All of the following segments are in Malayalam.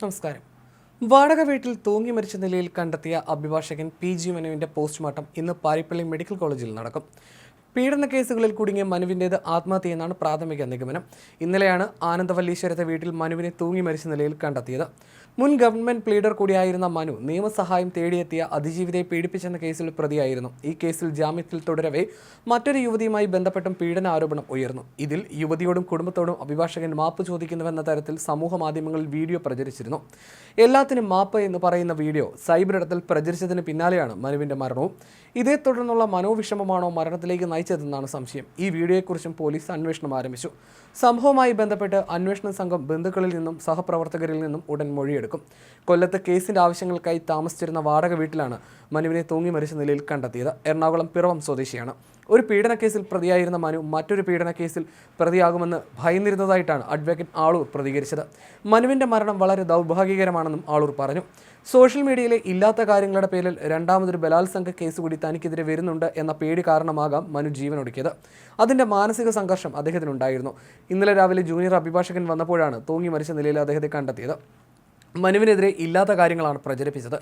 നമസ്കാരം. വാടക വീട്ടിൽ തൂങ്ങി മരിച്ച നിലയിൽ കണ്ടെത്തിയ അഭിഭാഷകൻ പി.ജി. മനുവിന്റെ പോസ്റ്റ്മോർട്ടം ഇന്ന് പാരിപ്പള്ളി മെഡിക്കൽ കോളേജിൽ നടക്കും. പീഡന കേസുകളിൽ കുടുങ്ങിയ മനുവിൻ്റേത് ആത്മഹത്യയെന്നാണ് പ്രാഥമിക നിഗമനം. ഇന്നലെയാണ് ആനന്ദവല്ലീശ്വരത്തെ വീട്ടിൽ മനുവിനെ തൂങ്ങി മരിച്ച നിലയിൽ കണ്ടെത്തിയത്. മുൻ ഗവൺമെന്റ് പ്ലീഡർ കൂടിയായിരുന്ന മനു നിയമസഹായം തേടിയെത്തിയ അതിജീവിതയെ പീഡിപ്പിച്ചെന്ന കേസിൽ പ്രതിയായിരുന്നു. ഈ കേസിൽ ജാമ്യത്തിൽ തുടരവേ മറ്റൊരു യുവതിയുമായി ബന്ധപ്പെട്ടും പീഡന ആരോപണം ഉയർന്നു. ഇതിൽ യുവതിയോടും കുടുംബത്തോടും അഭിഭാഷകൻ മാപ്പ് ചോദിക്കുന്നുവെന്ന തരത്തിൽ സമൂഹ മാധ്യമങ്ങളിൽ വീഡിയോ പ്രചരിച്ചിരുന്നു. എല്ലാത്തിനും മാപ്പ് എന്ന് പറയുന്ന വീഡിയോ സൈബറിടത്തിൽ പ്രചരിച്ചതിന് പിന്നാലെയാണ് മനുവിന്റെ മരണവും. ഇതേ തുടർന്നുള്ള മനോവിഷമമാണോ മരണത്തിലേക്ക് നയിച്ചതെന്നാണ് സംശയം. ഈ വീഡിയോയെക്കുറിച്ചും പോലീസ് അന്വേഷണം ആരംഭിച്ചു. സംഭവവുമായി ബന്ധപ്പെട്ട് അന്വേഷണ സംഘം ബന്ധുക്കളിൽ നിന്നും സഹപ്രവർത്തകരിൽ നിന്നും ഉടൻ മൊഴിയെടുക്കും. കൊല്ലത്ത് കേസിന്റെ ആവശ്യങ്ങൾക്കായി താമസിച്ചിരുന്ന വാടക വീട്ടിലാണ് മനുവിനെ തൂങ്ങി മരിച്ച നിലയിൽ കണ്ടെത്തിയത്. എറണാകുളം പിറവം സ്വദേശിയാണ്. ഒരു പീഡനക്കേസിൽ പ്രതിയായിരുന്ന മനു മറ്റൊരു പീഡനക്കേസിൽ പ്രതിയാകുമെന്ന് ഭയന്നിരുന്നതായിട്ടാണ് അഡ്വക്കേറ്റ് ആളൂർ പ്രതികരിച്ചത്. മനുവിന്റെ മരണം വളരെ ദൗർഭാഗ്യകരമാണെന്നും ആളൂർ പറഞ്ഞു. സോഷ്യൽ മീഡിയയിലെ ഇല്ലാത്ത കാര്യങ്ങളുടെ പേരിൽ രണ്ടാമതൊരു ബലാത്സംഗ കേസ് കൂടി തനിക്കെതിരെ വരുന്നുണ്ട് എന്ന പേടി കാരണമാകാം മനു ജീവനൊടുക്കിയത്. അതിന്റെ മാനസിക സംഘർഷം അദ്ദേഹത്തിനുണ്ടായിരുന്നു. ഇന്നലെ രാവിലെ ജൂനിയർ അഭിഭാഷകൻ വന്നപ്പോഴാണ് തൂങ്ങി മരിച്ച നിലയിൽ അദ്ദേഹത്തെ കണ്ടെത്തിയത്. മനുവിനെതിരെ ഇല്ലാത്ത കാര്യങ്ങളാണ് പ്രചരിപ്പിച്ചത്.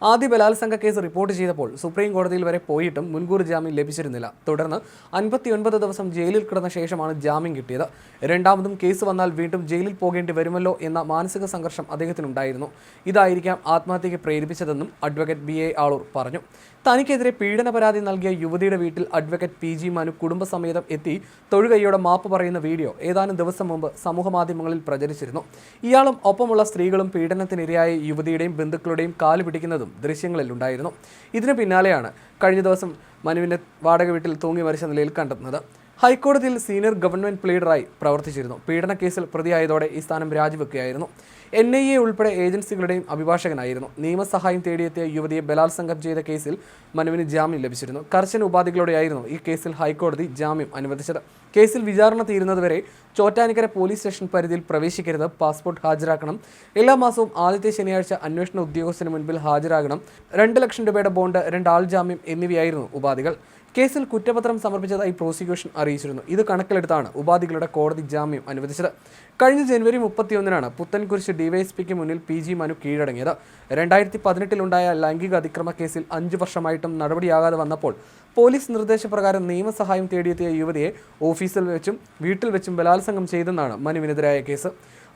ആദ്യ ബലാത്സംഗ കേസ് റിപ്പോർട്ട് ചെയ്തപ്പോൾ സുപ്രീം കോടതിയിൽ വരെ പോയിട്ടും മുൻകൂർ ജാമ്യം ലഭിച്ചിരുന്നില്ല. തുടർന്ന് 59 ദിവസം ജയിലിൽ കിടന്ന ശേഷമാണ് ജാമ്യം കിട്ടിയത്. രണ്ടാമതും കേസ് വന്നാൽ വീണ്ടും ജയിലിൽ പോകേണ്ടി വരുമല്ലോ എന്ന മാനസിക സംഘർഷം അദ്ദേഹത്തിനുണ്ടായിരുന്നു. ഇതായിരിക്കാം ആത്മഹത്യയ്ക്ക് പ്രേരിപ്പിച്ചതെന്നും അഡ്വക്കേറ്റ് B.A. ആളൂർ പറഞ്ഞു. തനിക്കെതിരെ പീഡന പരാതി നൽകിയ യുവതിയുടെ വീട്ടിൽ അഡ്വക്കേറ്റ് P.G. മനു കുടുംബസമേതം എത്തി തൊഴുകൈയോടെ മാപ്പ് പറയുന്ന വീഡിയോ ഏതാനും ദിവസം മുമ്പ് സമൂഹമാധ്യമങ്ങളിൽ പ്രചരിച്ചിരുന്നു. ഇയാളും ഒപ്പമുള്ള സ്ത്രീകളും പീഡനത്തിനിരയായ യുവതിയുടെയും ബന്ധുക്കളുടെയും കാല് പിടിക്കുന്നതും ദൃശ്യങ്ങളിൽ ഉണ്ടായിരുന്നു. ഇതിന് പിന്നാലെയാണ് കഴിഞ്ഞ ദിവസം മനുവിനെ വാടക വീട്ടിൽ തൂങ്ങി മരിച്ച നിലയിൽ കണ്ടെത്തുന്നത്. ഹൈക്കോടതിയിൽ സീനിയർ ഗവൺമെന്റ് പ്ലീഡറായി പ്രവർത്തിച്ചിരുന്നു. പീഡന കേസിൽ പ്രതിയായതോടെ ഈ സ്ഥാനം രാജിവെക്കുകയായിരുന്നു. NIA ഉൾപ്പെടെ ഏജൻസികളുടെയും അഭിഭാഷകനായിരുന്നു. നിയമസഹായം തേടിയെത്തിയ യുവതിയെ ബലാത്സംഗം ചെയ്ത കേസിൽ മനുവിന് ജാമ്യം ലഭിച്ചിരുന്നു. കർശന ഉപാധികളോടെയായിരുന്നു ഈ കേസിൽ ഹൈക്കോടതി ജാമ്യം അനുവദിച്ചത്. കേസിൽ വിചാരണ തീരുന്നതുവരെ ചോറ്റാനിക്കര പോലീസ് സ്റ്റേഷൻ പരിധിയിൽ പ്രവേശിക്കരുത്, പാസ്പോർട്ട് ഹാജരാക്കണം, എല്ലാ മാസവും ആദ്യത്തെ ശനിയാഴ്ച അന്വേഷണ ഉദ്യോഗസ്ഥന് മുൻപിൽ ഹാജരാകണം, 2 ലക്ഷം രൂപയുടെ ബോണ്ട്, 2 ആൾ ജാമ്യം എന്നിവയായിരുന്നു ഉപാധികൾ. കേസിൽ കുറ്റപത്രം സമർപ്പിച്ചതായി പ്രോസിക്യൂഷൻ അറിയിച്ചിരുന്നു. ഇത് കണക്കിലെടുത്താണ് ഉപാധികളുടെ കോടതി ജാമ്യം അനുവദിച്ചത്. കഴിഞ്ഞ ജനുവരി 31-നാണ് പുത്തൻകുരിശ് ഡിവൈഎസ്പിക്ക് മുന്നിൽ P.G. മനു കീഴടങ്ങിയത്. 2018-ലുണ്ടായ ലൈംഗിക അതിക്രമ കേസിൽ 5 വർഷമായിട്ടും നടപടിയാകാതെ വന്നപ്പോൾ പോലീസ് നിർദ്ദേശപ്രകാരം നിയമസഹായം തേടിയെത്തിയ യുവതിയെ ഓഫീസിൽ വെച്ചും വീട്ടിൽ വെച്ചും ബലാത്സംഗം ചെയ്തെന്നാണ് മനുവിനെതിരായ കേസ്.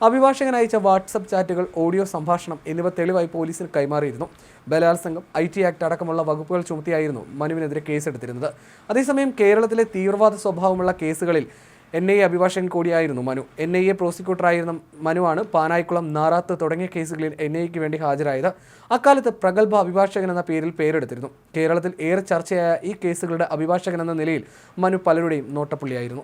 അഭിഭാഷകൻ അയച്ച വാട്സപ്പ് ചാറ്റുകൾ, ഓഡിയോ സംഭാഷണം എന്നിവ തെളിവായി പോലീസിന് കൈമാറിയിരുന്നു. ബലാത്സംഗം, IT ആക്ട് അടക്കമുള്ള വകുപ്പുകൾ ചുമത്തിയായിരുന്നു മനുവിനെതിരെ കേസെടുത്തിരുന്നത്. അതേസമയം കേരളത്തിലെ തീവ്രവാദ സ്വഭാവമുള്ള കേസുകളിൽ NIA അഭിഭാഷകൻ കൂടിയായിരുന്നു മനു. NIA പ്രോസിക്യൂട്ടറായിരുന്ന മനുവാണ് പാനായിക്കുളം, നാറാത്ത് തുടങ്ങിയ കേസുകളിൽ NIAക്ക് വേണ്ടി ഹാജരായത്. അക്കാലത്ത് പ്രഗത്ഭ അഭിഭാഷകൻ എന്ന പേരിൽ പേരെടുത്തിരുന്നു. കേരളത്തിൽ ഏറെ ചർച്ചയായ ഈ കേസുകളുടെ അഭിഭാഷകൻ എന്ന നിലയിൽ മനു പലരുടെയും നോട്ടപ്പുള്ളിയായിരുന്നു.